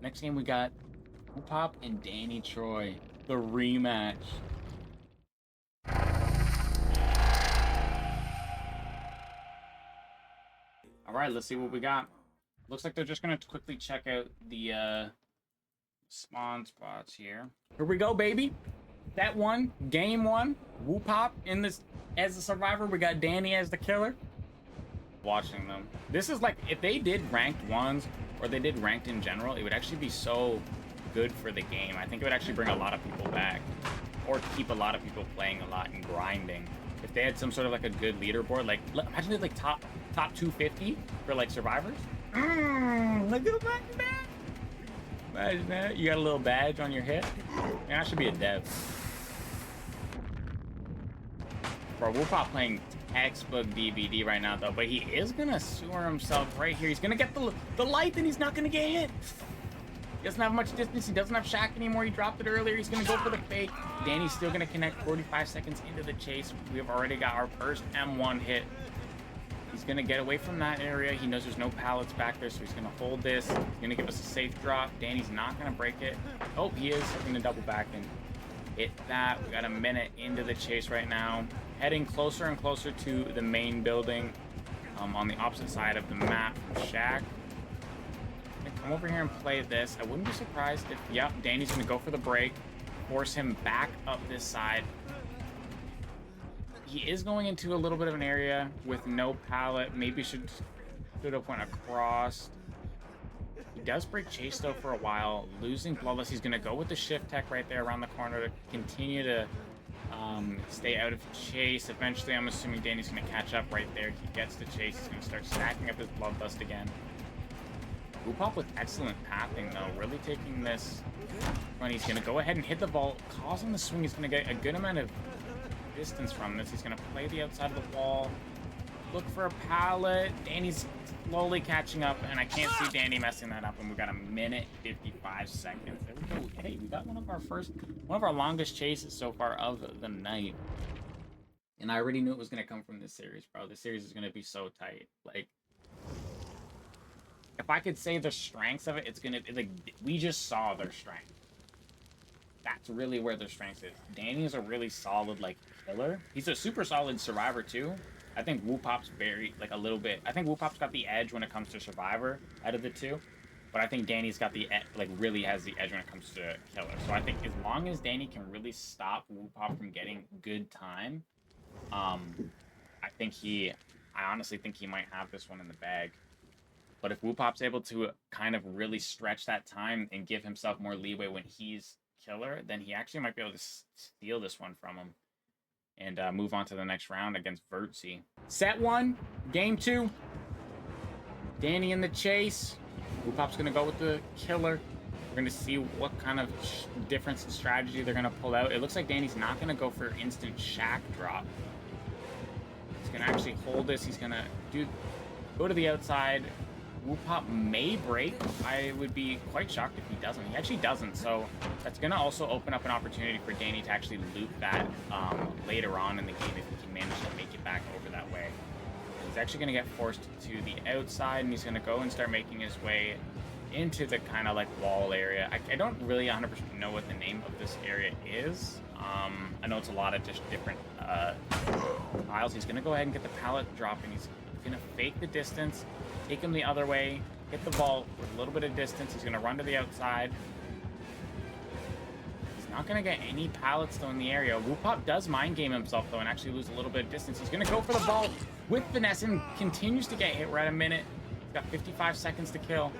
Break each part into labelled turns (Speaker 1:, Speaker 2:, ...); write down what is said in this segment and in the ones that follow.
Speaker 1: Next game we got WooPop and DannyTroy, the rematch. All right, let's see what we got. Looks like they're just gonna quickly check out the spawn spots here. Here we go, baby. That one, game one. WooPop in this as the survivor. We got Danny as the killer. Watching them. This is like, if they did ranked ones or they did ranked in general, it would actually be so good for the game. I think it would actually bring a lot of people back, or keep a lot of people playing a lot and grinding. If they had some sort of like a good leaderboard, like imagine they had like top 250 for like survivors. Look at that. Imagine that. You got a little badge on your hit. Man, that should be a dev. Bro, WooPop playing textbook DBD right now, though. But he is going to sewer himself right here. He's going to get the light, and he's not going to get hit. He doesn't have much distance. He doesn't have Shack anymore. He dropped it earlier. He's going to go for the fake. Danny's still going to connect 45 seconds into the chase. We have already got our first M1 hit. He's going to get away from that area. He knows there's no pallets back there, so he's going to hold this. He's going to give us a safe drop. Danny's not going to break it. Oh, he is going to double back and hit that. We got a minute into the chase right now. Heading closer and closer to the main building on the opposite side of the map from Shack. I'm going to come over here and play this. I wouldn't be surprised if, yep, Danny's going to go for the break. Force him back up this side. He is going into a little bit of an area with no pallet. Maybe should have went across. He does break chase though for a while, losing bloodless. He's gonna go with the shift tech right there around the corner to continue to stay out of chase. Eventually, I'm assuming Danny's gonna catch up right there. He gets the chase. He's gonna start stacking up his bloodlust again. WooPop with excellent pathing though, really taking this run. He's gonna go ahead and hit the vault, causing the swing. He's gonna get a good amount of distance from this. He's gonna play the outside of the wall, look for a pallet. Danny's slowly catching up, and I can't see Danny messing that up, and we got a minute 55 seconds. There we go. Hey, we got one of our longest chases so far of the night. And I already knew it was gonna come from this series, bro. This series is gonna be so tight. Like, if I could say the strengths of it, it's gonna be like, we just saw their strength. That's really where their strength is. Danny is a really solid, like, killer. He's a super solid survivor, too. I think WooPop's very, like, a little bit... I think WooPop's got the edge when it comes to survivor out of the two. But I think Danny's got the, like, really has the edge when it comes to killer. So I think as long as Danny can really stop WooPop from getting good time, I honestly think he might have this one in the bag. But if WooPop's able to kind of really stretch that time and give himself more leeway when he's killer, then he actually might be able to steal this one from him and move on to the next round against lDreamsyl. Set one, game two. Danny in the chase. WooPop's gonna go with the killer. We're gonna see what kind of difference in strategy they're gonna pull out. It looks like Danny's not gonna go for instant Shack drop. He's gonna actually hold this. He's gonna go to the outside. WooPop may break. I would be quite shocked if he doesn't. He actually doesn't, so that's going to also open up an opportunity for Danny to actually loop that later on in the game if he can manage to make it back over that way. He's actually going to get forced to the outside, and he's going to go and start making his way into the kind of like wall area. I don't really 100% know what the name of this area is. I know it's a lot of just different tiles. He's going to go ahead and get the pallet drop, and he's going to fake the distance, take him the other way, hit the vault with a little bit of distance. He's going to run to the outside. He's not going to get any pallets, though, in the area. WooPop does mind game himself, though, and actually lose a little bit of distance. He's going to go for the vault with finesse and continues to get hit. We're at a minute. He's got 55 seconds to kill.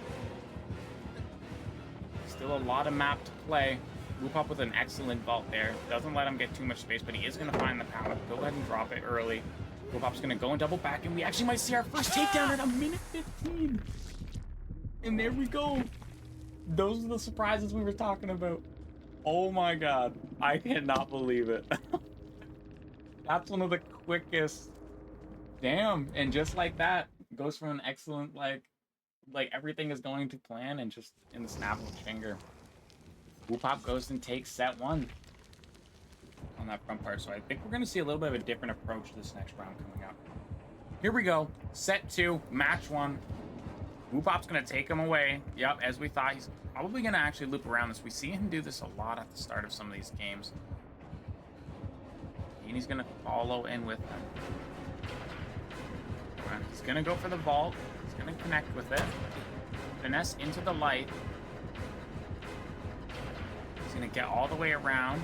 Speaker 1: Still a lot of map to play. WooPop with an excellent vault there. Doesn't let him get too much space, but he is going to find the pallet. Go ahead and drop it early. WooPop's going to go and double back, and we actually might see our first takedown at a minute 15. And there we go. Those are the surprises we were talking about. Oh my god. I cannot believe it. That's one of the quickest. Damn. And just like that, goes from an excellent, like everything is going to plan and just in the snap of a finger. WooPop goes and takes set one on that front part. So I think we're going to see a little bit of a different approach this next round coming up. Here we go. Set two, match one. WooPop's going to take him away. Yep, as we thought. He's probably going to actually loop around this. We see him do this a lot at the start of some of these games. And he's going to follow in with him. He's going to go for the vault. He's going to connect with it. Finesse into the light. He's going to get all the way around.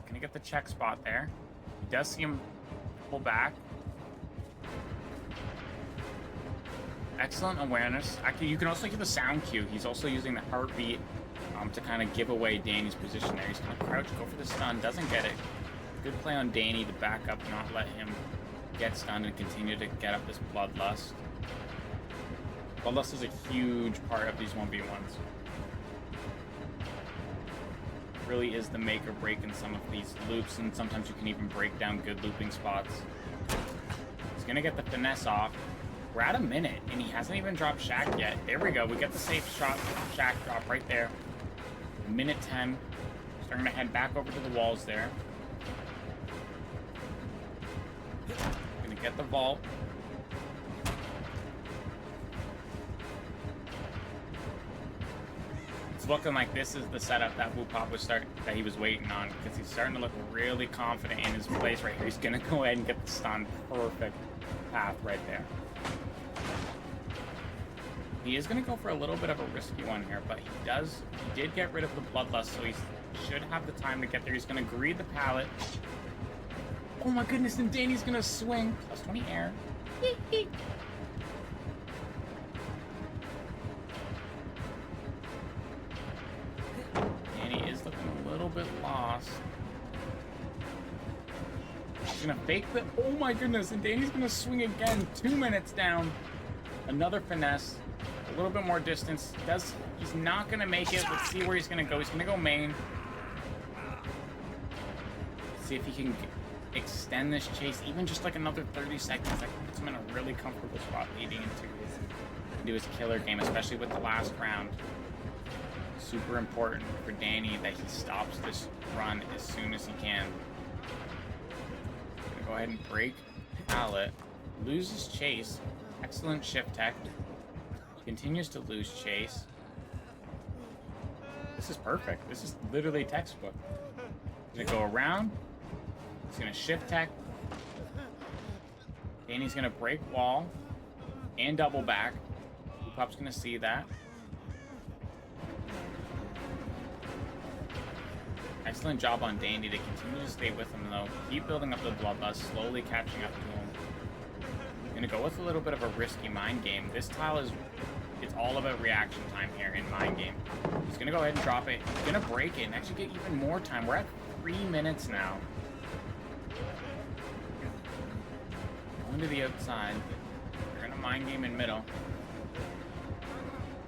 Speaker 1: Going to get the check spot there. He does see him pull back. Excellent awareness. Actually, you can also hear the sound cue. He's also using the heartbeat to kind of give away Danny's position there. He's going to crouch, go for the stun. Doesn't get it. Good play on Danny to back up, not let him get stunned and continue to get up this Bloodlust. Bloodlust is a huge part of these 1v1s. Really is the make or break in some of these loops, and sometimes you can even break down good looping spots. He's going to get the finesse off. We're at a minute, and he hasn't even dropped Shaq yet. There we go. We get the safe shot Shaq drop right there. Minute 10. Starting to head back over to the walls there. Gonna get the vault. It's looking like this is the setup that WooPop that he was waiting on, because he's starting to look really confident in his place right here. He's gonna go ahead and get the stun. Perfect path right there. He is going to go for a little bit of a risky one here, but he did get rid of the Bloodlust, so he should have the time to get there. He's going to greed the pallet. Oh my goodness, and Danny's going to swing. Plus 20 air. Danny is looking a little bit lost. He's going to fake the... Oh my goodness, and Danny's going to swing again. 2 minutes down. Another finesse. A little bit more distance. He's not going to make it. Let's see where he's going to go. He's going to go main. See if he can extend this chase even just like another 30 seconds. That puts him in a really comfortable spot leading into his killer game, especially with the last round. Super important for Danny that he stops this run as soon as he can. Gonna go ahead and break pallet. Loses chase. Excellent shift tech. Continues to lose chase. This is perfect. This is literally textbook. He's gonna go around. He's gonna shift tech. Danny's gonna break wall and double back. WooPop's gonna see that. Excellent job on Danny to continue to stay with him though. Keep building up the Bloodlust, slowly catching up to him. Gonna go with a little bit of a risky mind game. This tile it's all about reaction time here in mind game. He's gonna go ahead and drop it. He's gonna break it and actually get even more time. We're at 3 minutes now. Going to the outside. We're in a mind game in middle.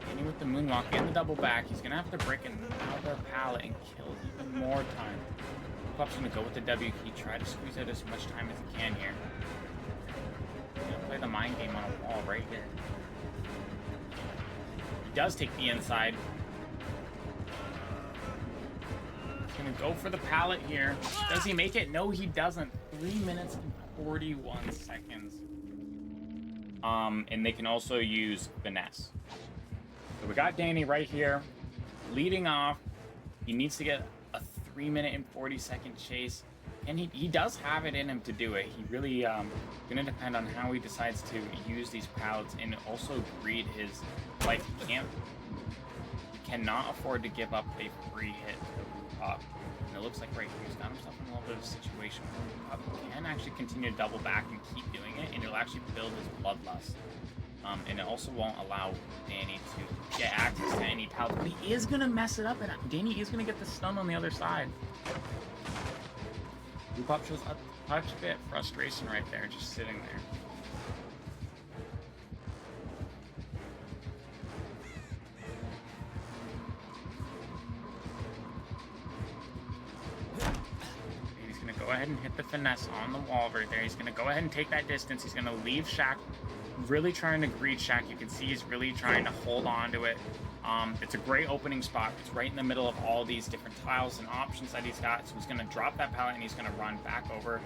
Speaker 1: Danny with the moonwalk and the double back. He's gonna have to break another pallet and kill even more time. WooPop's gonna go with the W key, try to squeeze out as much time as he can here. Play the mind game on a wall right here. He does take the inside. He's gonna go for the pallet here. Does he make it? No, he doesn't. 3 minutes and 41 seconds. And they can also use finesse. So we got Danny right here, leading off. He needs to get a 3 minute and 40 second chase. And he does have it in him to do it. He really gonna depend on how he decides to use these pallets and also greed his life. He cannot afford to give up a free hit to WooPop. And it looks like right here he's got himself in a little bit of a situation where WooPop can actually continue to double back and keep doing it, and it'll actually build his Bloodlust. And it also won't allow Danny to get access to any pallets. But he is gonna mess it up, and Danny is gonna get the stun on the other side. WooPop shows a touch bit frustration right there, just sitting there. He's going to go ahead and hit the finesse on the wall right there. He's going to go ahead and take that distance. He's going to leave Shaq, really trying to greed Shaq. You can see he's really trying to hold on to it. It's a great opening spot. It's right in the middle of all these different tiles and options that he's got. So he's going to drop that pallet and he's going to run back over.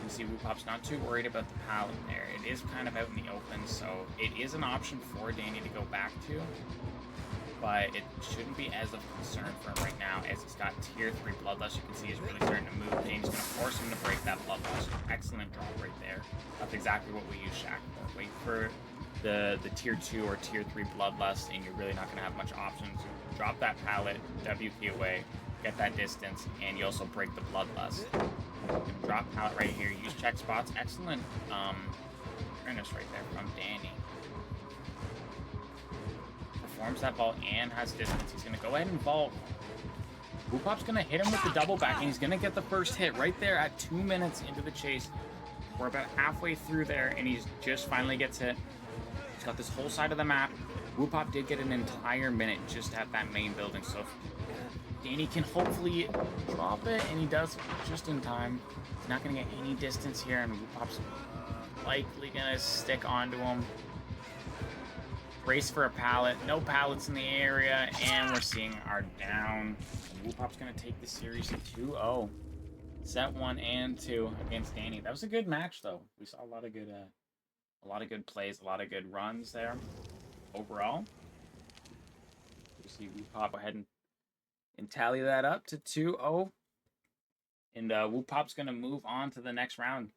Speaker 1: can see WooPop's not too worried about the pallet there. It is kind of out in the open, so it is an option for Danny to go back to. But it shouldn't be as of concern for him right now, as he's got tier 3 Bloodlust. You can see he's really starting to move. Danny's going to force him to break that Bloodlust. Excellent drop right there. That's exactly what we use Shack for. Wait for the tier 2 or tier 3 Bloodlust, and you're really not going to have much options. Drop that pallet, WP away, get that distance, and you also break the Bloodlust. You can drop pallet right here, use check spots. Excellent awareness right there from Danny. Performs that vault and has distance. He's going to go ahead and vault. WooPop's going to hit him with the double back, and he's going to get the first hit right there at 2 minutes into the chase. We're about halfway through there, and he's just finally gets hit. He's got this whole side of the map. WooPop did get an entire minute just at that main building, so Danny can hopefully drop it, and he does just in time. He's not going to get any distance here, and WooPop's likely going to stick onto him. Race for a pallet. No pallets in the area, and we're seeing our down. WooPop's going to take the series 2-0. Set 1 and 2 against Danny. That was a good match, though. We saw a lot of good plays, a lot of good runs there. Overall, you see WooPop go ahead and tally that up to 2-0. And WooPop's going to move on to the next round.